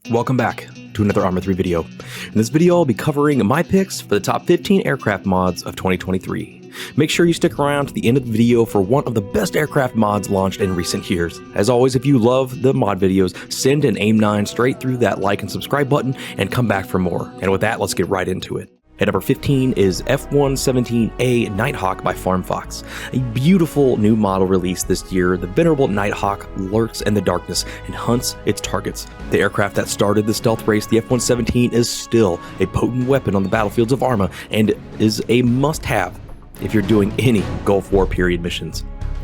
Welcome back to another Arma 3 video. In this video, I'll be covering my picks for the top 15 aircraft mods of 2023. Make sure you stick around to the end of the video for one of the best aircraft mods launched in recent years. As always, if you love the mod videos, send an AIM-9 straight through that like and subscribe button and come back for more. And with that, let's get right into it. At number 15 is F-117A Nighthawk by FarmFox. A beautiful new model released this year, the venerable Nighthawk lurks in the darkness and hunts its targets. The aircraft that started the stealth race, the F-117, is still a potent weapon on the battlefields of Arma and is a must-have if you're doing any Gulf War period missions.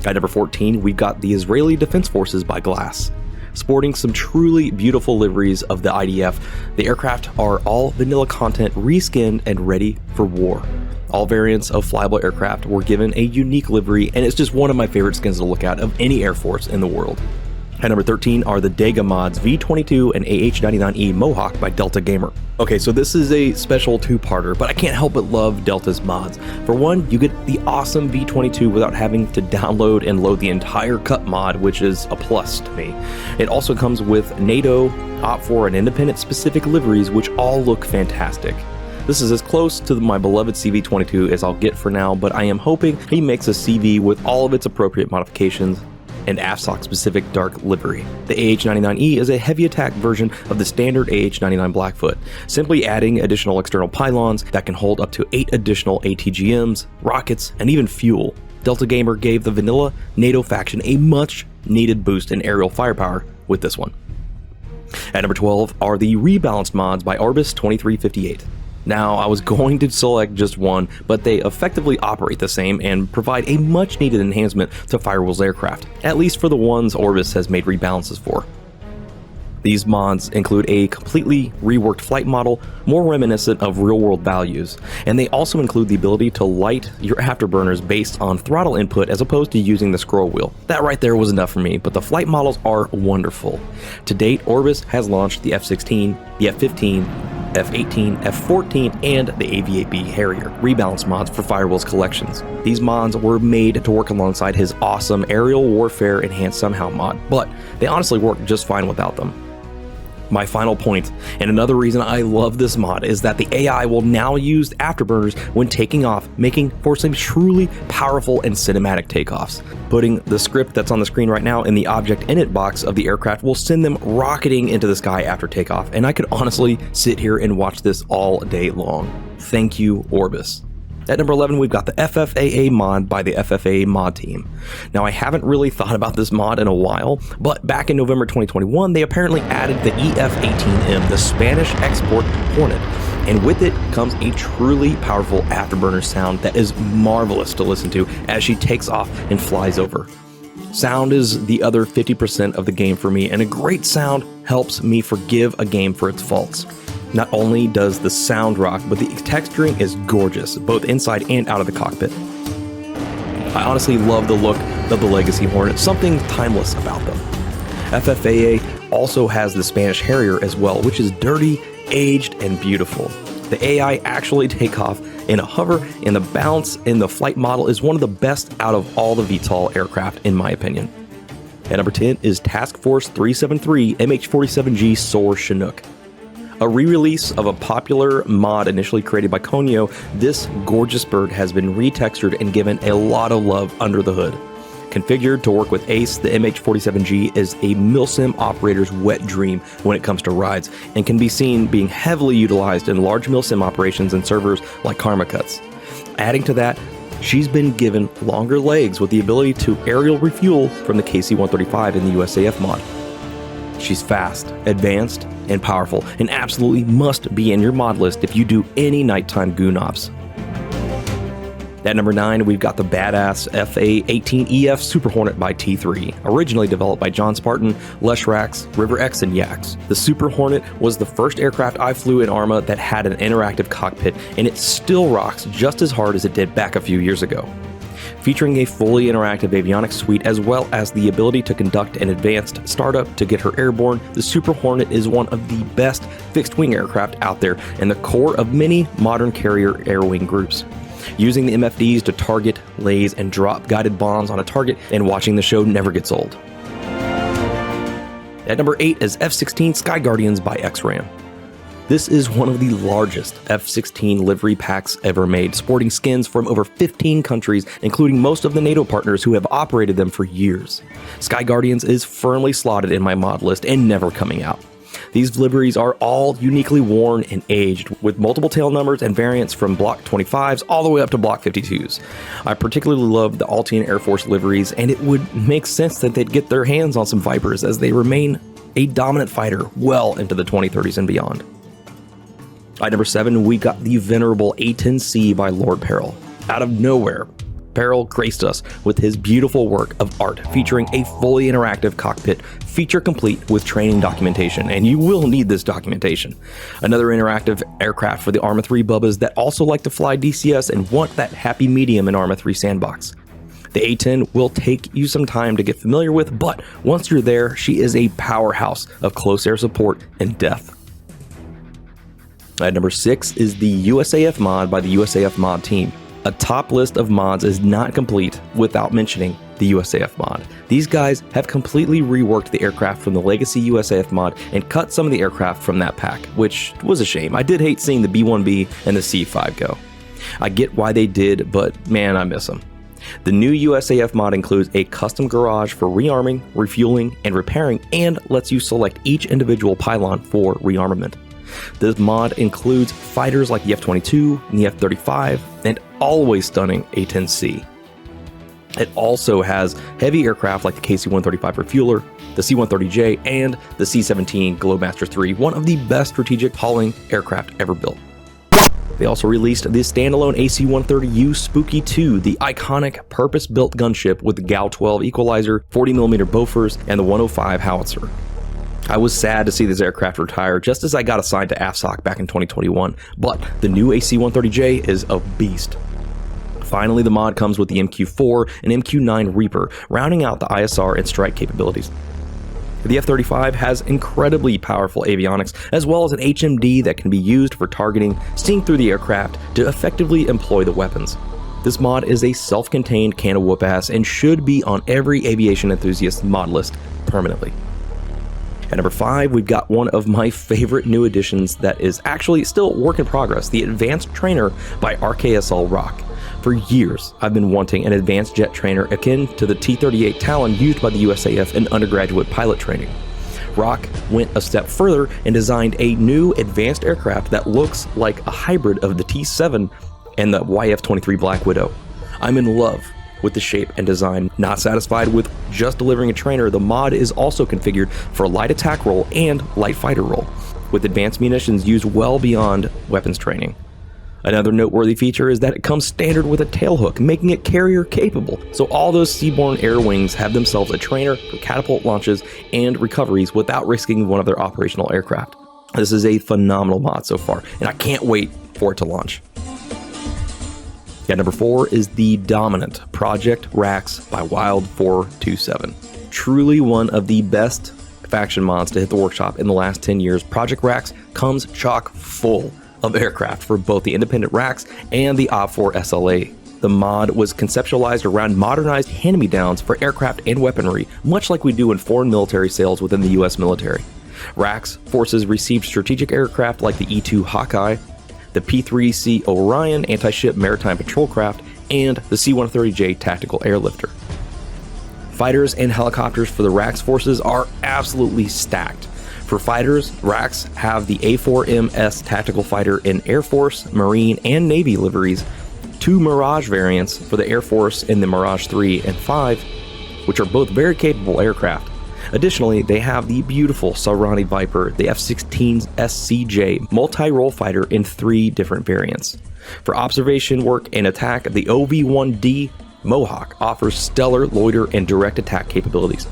At number 14, we've got the Israeli Defense Forces by Glass. Sporting some truly beautiful liveries of the IDF, the aircraft are all vanilla content reskinned and ready for war. All variants of flyable aircraft were given a unique livery, and it's just one of my favorite skins to look at of any Air Force in the world. At number 13 are the DEGA mods V22 and AH-99E Mohawk by Delta Gamer. Okay, so this is a special two-parter, but I can't help but love Delta's mods. For one, you get the awesome V22 without having to download and load the entire cut mod, which is a plus to me. It also comes with NATO, OPFOR, and independent specific liveries, which all look fantastic. This is as close to my beloved CV22 as I'll get for now, but I am hoping he makes a CV with all of its appropriate modifications and AFSOC specific dark livery. The AH-99E is a heavy attack version of the standard AH-99 Blackfoot, simply adding additional external pylons that can hold up to 8 additional ATGMs, rockets, and even fuel. Delta Gamer gave the vanilla NATO faction a much needed boost in aerial firepower with this one. At number 12 are the REBalanced Mods by Orbis 2358. Now, I was going to select just one, but they effectively operate the same and provide a much needed enhancement to Firewall's aircraft, at least for the ones Orbis has made rebalances for. These mods include a completely reworked flight model, more reminiscent of real-world values, and they also include the ability to light your afterburners based on throttle input as opposed to using the scroll wheel. That right there was enough for me, but the flight models are wonderful. To date, Orbis has launched the F-16, the F-15, F-18, F-14, and the AV-8B Harrier rebalance mods for Firewall's collections. These mods were made to work alongside his awesome Aerial Warfare Enhanced Somehow mod, but they honestly work just fine without them. My final point, and another reason I love this mod, is that the AI will now use afterburners when taking off, making for some truly powerful and cinematic takeoffs. Putting the script that's on the screen right now in the object init box of the aircraft will send them rocketing into the sky after takeoff, and I could honestly sit here and watch this all day long. Thank you, Orbis. At number 11, we've got the FFAA Mod by the FFAA Mod team. Now, I haven't really thought about this mod in a while, but back in November 2021, they apparently added the EF-18M, the Spanish export Hornet, and with it comes a truly powerful afterburner sound that is marvelous to listen to as she takes off and flies over. Sound is the other 50% of the game for me, and a great sound helps me forgive a game for its faults. Not only does the sound rock, but the texturing is gorgeous, both inside and out of the cockpit. I honestly love the look of the Legacy Hornet, something timeless about them. FFAA also has the Spanish Harrier as well, which is dirty, aged, and beautiful. The AI actually take off in a hover, and the balance in the flight model is one of the best out of all the VTOL aircraft, in my opinion. At number 10 is Task Force 373 MH-47G Soar Chinook. A re-release of a popular mod initially created by Konyo, this gorgeous bird has been retextured and given a lot of love under the hood. Configured to work with ACE, the MH-47G is a MILSIM operator's wet dream when it comes to rides, and can be seen being heavily utilized in large MILSIM operations and servers like Karma Cuts. Adding to that, she's been given longer legs with the ability to aerial refuel from the KC-135 in the USAF Mod. She's fast, advanced, and powerful, and absolutely must be in your mod list if you do any nighttime goon ops. At number 9, we've got the badass FA-18EF Super Hornet by T3, originally developed by John Spartan, Leshrax, River X, and Yax. The Super Hornet was the first aircraft I flew in Arma that had an interactive cockpit, and it still rocks just as hard as it did back a few years ago. Featuring a fully interactive avionics suite as well as the ability to conduct an advanced startup to get her airborne, the Super Hornet is one of the best fixed-wing aircraft out there and the core of many modern carrier air-wing groups. Using the MFDs to target, laze, and drop guided bombs on a target and watching the show never gets old. At number 8 is F-16 Sky Guardians by XRAM. This is one of the largest F-16 livery packs ever made, sporting skins from over 15 countries, including most of the NATO partners who have operated them for years. Sky Guardians is firmly slotted in my mod list and never coming out. These liveries are all uniquely worn and aged, with multiple tail numbers and variants from Block 25s all the way up to Block 52s. I particularly love the Altian Air Force liveries, and it would make sense that they'd get their hands on some Vipers as they remain a dominant fighter well into the 2030s and beyond. At number 7, we got the venerable A-10C by Lord Peral. Out of nowhere, Peral graced us with his beautiful work of art featuring a fully interactive cockpit, feature complete with training documentation, and you will need this documentation. Another interactive aircraft for the Arma 3 bubbas that also like to fly DCS and want that happy medium in Arma 3 sandbox. The A-10 will take you some time to get familiar with, but once you're there, she is a powerhouse of close air support and depth. At number 6 is the USAF Mod by the USAF Mod team. A top list of mods is not complete without mentioning the USAF Mod. These guys have completely reworked the aircraft from the legacy USAF Mod and cut some of the aircraft from that pack, which was a shame. I did hate seeing the B-1B and the C-5 go. I get why they did, but man, I miss them. The new USAF Mod includes a custom garage for rearming, refueling, and repairing, and lets you select each individual pylon for rearmament. This mod includes fighters like the F-22 and the F-35, and always stunning A-10C. It also has heavy aircraft like the KC-135 refueler, the C-130J, and the C-17 Globemaster III, one of the best strategic hauling aircraft ever built. They also released the standalone AC-130U Spooky 2, the iconic purpose-built gunship with the GAU-12 equalizer, 40mm Bofors, and the 105 howitzer. I was sad to see this aircraft retire just as I got assigned to AFSOC back in 2021, but the new AC-130J is a beast. Finally, the mod comes with the MQ-4 and MQ-9 Reaper, rounding out the ISR and strike capabilities. The F-35 has incredibly powerful avionics, as well as an HMD that can be used for targeting, seeing through the aircraft to effectively employ the weapons. This mod is a self-contained can of whoop-ass and should be on every aviation enthusiast mod list permanently. At number 5, we've got one of my favorite new additions that is actually still work in progress, the Advanced Trainer by RKSL Rock. For years, I've been wanting an advanced jet trainer akin to the T-38 Talon used by the USAF in undergraduate pilot training. Rock went a step further and designed a new advanced aircraft that looks like a hybrid of the T-7 and the YF-23 Black Widow. I'm in love with the shape and design. Not satisfied with just delivering a trainer, the mod is also configured for light attack role and light fighter role, with advanced munitions used well beyond weapons training. Another noteworthy feature is that it comes standard with a tailhook, making it carrier capable, so all those seaborne air wings have themselves a trainer for catapult launches and recoveries without risking one of their operational aircraft. This is a phenomenal mod so far, and I can't wait for it to launch. At number 4 is the dominant Project Rax by Wild427. Truly one of the best faction mods to hit the workshop in the last 10 years, Project Rax comes chock full of aircraft for both the independent Rax and the OPFOR SLA. The mod was conceptualized around modernized hand-me-downs for aircraft and weaponry, much like we do in foreign military sales within the US military. Rax forces received strategic aircraft like the E-2 Hawkeye, the P-3C Orion anti-ship maritime patrol craft, and the C-130J tactical airlifter. Fighters and helicopters for the Rax forces are absolutely stacked. For fighters, Rax have the A-4MS tactical fighter in Air Force, Marine, and Navy liveries, 2 Mirage variants for the Air Force in the Mirage 3 and 5, which are both very capable aircraft. Additionally, they have the beautiful Sarani Viper, the F-16 SCJ multi-role fighter in 3 different variants. For observation work and attack, the OV-1D Mohawk offers stellar loiter and direct attack capabilities.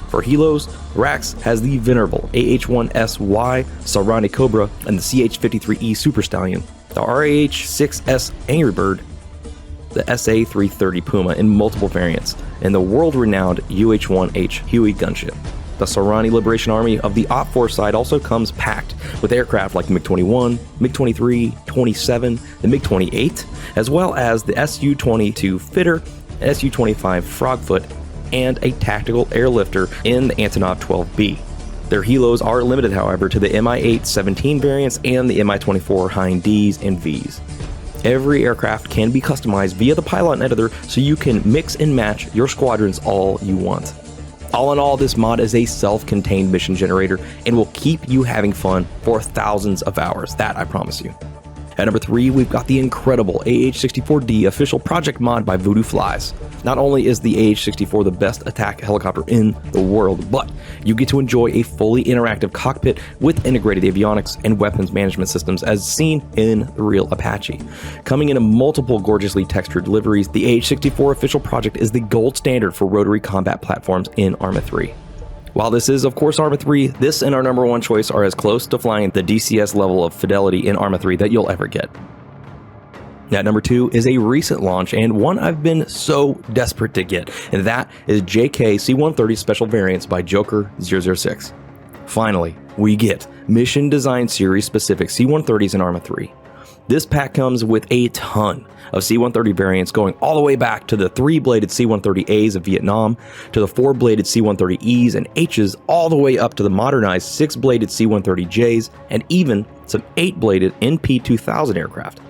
For helos, Rax has the venerable AH-1SY Sarani Cobra and the CH-53E Super Stallion, the RAH-6S Angry Bird, the SA-330 Puma in multiple variants, and the world-renowned UH-1H Huey gunship. The Sarani Liberation Army of the OPFOR side also comes packed with aircraft like the MiG-21, MiG-23, 27, the MiG-28, as well as the Su-22 Fitter, Su-25 Frogfoot, and a tactical airlifter in the Antonov 12B. Their helos are limited, however, to the Mi-8 17 variants and the Mi-24 Hind Ds and Vs. Every aircraft can be customized via the Pilot Editor, so you can mix and match your squadrons all you want. All in all, this mod is a self-contained mission generator and will keep you having fun for thousands of hours, that I promise you. At number 3, we've got the incredible AH-64D official project mod by Voodoo Flies. Not only is the AH-64 the best attack helicopter in the world, but you get to enjoy a fully interactive cockpit with integrated avionics and weapons management systems as seen in the real Apache. Coming in multiple gorgeously textured liveries, the AH-64 official project is the gold standard for rotary combat platforms in Arma 3. While this is, of course, Arma 3, this and our number 1 choice are as close to flying the DCS level of fidelity in Arma 3 that you'll ever get. At number 2 is a recent launch and one I've been so desperate to get, and that is JK C-130 Special Variants by Joker 006. Finally, we get Mission Design Series specific C-130s in Arma 3. This pack comes with a ton of C-130 variants going all the way back to the 3-bladed C-130As of Vietnam, to the 4-bladed C-130Es and Hs, all the way up to the modernized 6-bladed C-130Js, and even some 8-bladed NP2000 aircraft.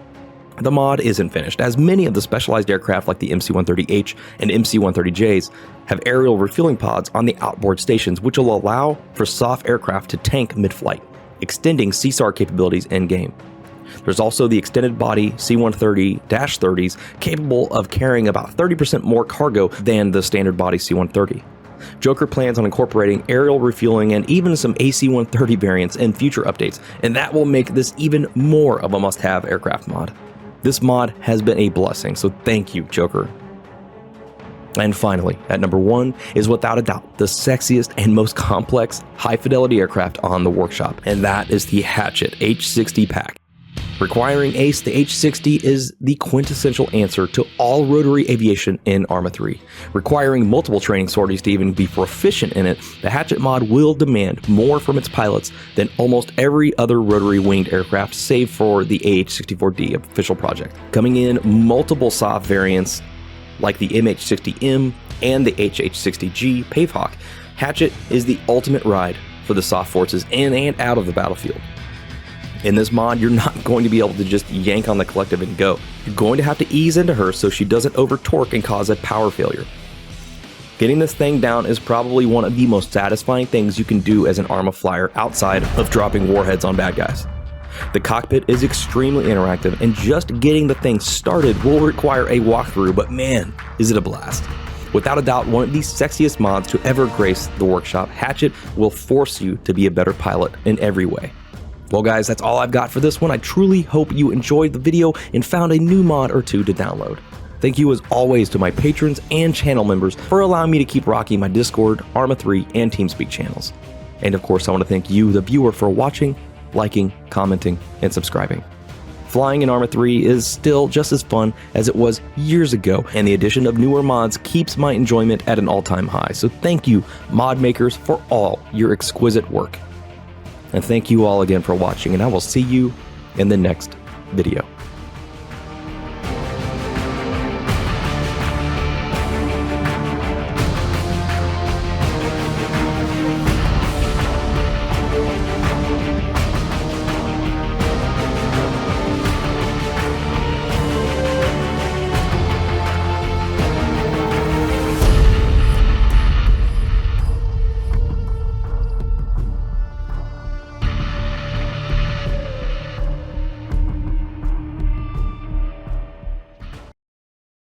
The mod isn't finished, as many of the specialized aircraft like the MC-130H and MC-130Js have aerial refueling pods on the outboard stations, which will allow for soft aircraft to tank mid-flight, extending CSAR capabilities in-game. There's also the extended body C-130-30s capable of carrying about 30% more cargo than the standard body C-130. Joker plans on incorporating aerial refueling and even some AC-130 variants in future updates, and that will make this even more of a must-have aircraft mod. This mod has been a blessing, so thank you, Joker. And finally, at number 1 is without a doubt the sexiest and most complex high-fidelity aircraft on the workshop, and that is the Hatchet H-60 pack. Requiring ACE, the H-60 is the quintessential answer to all rotary aviation in Arma 3. Requiring multiple training sorties to even be proficient in it, the Hatchet mod will demand more from its pilots than almost every other rotary winged aircraft save for the AH-64D official project. Coming in multiple soft variants like the MH-60M and the HH-60G Pavehawk, Hatchet is the ultimate ride for the soft forces in and out of the battlefield. In this mod, you're not going to be able to just yank on the collective and go. You're going to have to ease into her so she doesn't over-torque and cause a power failure. Getting this thing down is probably one of the most satisfying things you can do as an Arma flyer outside of dropping warheads on bad guys. The cockpit is extremely interactive, and just getting the thing started will require a walkthrough, but man, is it a blast. Without a doubt, one of the sexiest mods to ever grace the workshop, Hatchet will force you to be a better pilot in every way. Well guys, that's all I've got for this one. I truly hope you enjoyed the video and found a new mod or two to download. Thank you as always to my patrons and channel members for allowing me to keep rocking my Discord, Arma 3, and TeamSpeak channels. And of course, I want to thank you, the viewer, for watching, liking, commenting, and subscribing. Flying in Arma 3 is still just as fun as it was years ago, and the addition of newer mods keeps my enjoyment at an all-time high. So thank you, mod makers, for all your exquisite work. And thank you all again for watching, and I will see you in the next video.